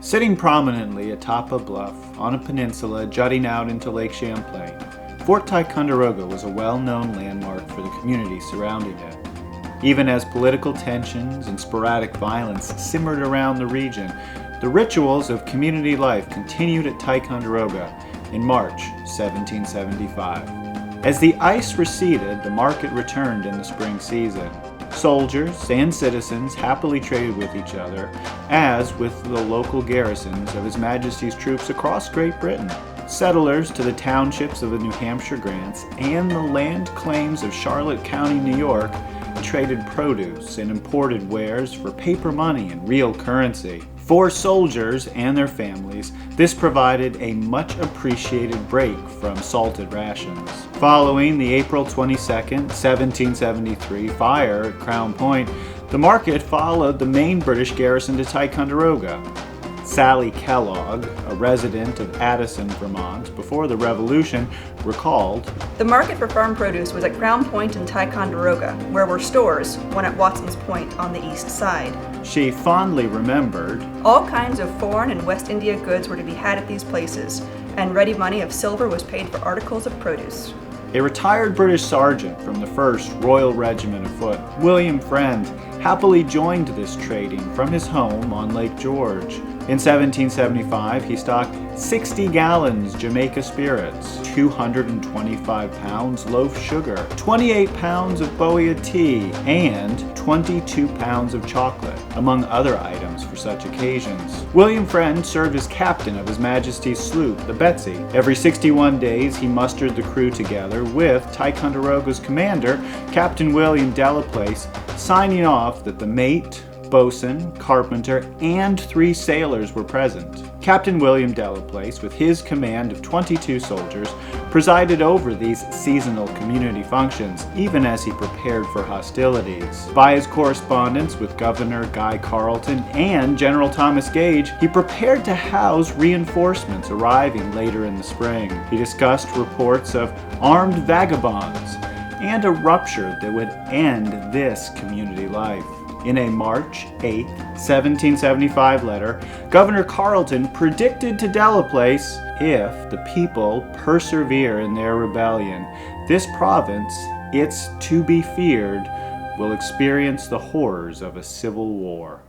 Sitting prominently atop a bluff on a peninsula jutting out into Lake Champlain, Fort Ticonderoga was a well-known landmark for the community surrounding it. Even as political tensions and sporadic violence simmered around the region, the rituals of community life continued at Ticonderoga in March 1775. As the ice receded, the market returned in the spring season. Soldiers and citizens happily traded with each other, as with the local garrisons of His Majesty's troops across Great Britain. Settlers to the townships of the New Hampshire grants and the land claims of Charlotte County, New York, traded produce and imported wares for paper money and real currency. For soldiers and their families, this provided a much appreciated break from salted rations. Following the April 22, 1773 fire at Crown Point, the market followed the main British garrison to Ticonderoga. Sally Kellogg, a resident of Addison, Vermont, before the Revolution, recalled, "The market for farm produce was at Crown Point and Ticonderoga, where were stores, one at Watson's Point on the east side." She fondly remembered, "All kinds of foreign and West India goods were to be had at these places, and ready money of silver was paid for articles of produce." A retired British sergeant from the 1st Royal Regiment of Foot, William Friend, happily joined this trading from his home on Lake George. In 1775, he stocked 60 gallons Jamaica spirits, 225 pounds loaf sugar, 28 pounds of Bohea tea, and 22 pounds of chocolate, among other items for such occasions. William Friend served as captain of His Majesty's sloop, the Betsy. Every 61 days, he mustered the crew together with Ticonderoga's commander, Captain William Delaplace, signing off that the mate, boatswain, carpenter, and 3 sailors were present. Captain William Delaplace, with his command of 22 soldiers, presided over these seasonal community functions, even as he prepared for hostilities. By his correspondence with Governor Guy Carleton and General Thomas Gage, he prepared to house reinforcements arriving later in the spring. He discussed reports of armed vagabonds and a rupture that would end this community life. In a March 8, 1775 letter, Governor Carleton predicted to Delaplace, if the people persevere in their rebellion, this province, it's to be feared, will experience the horrors of a civil war.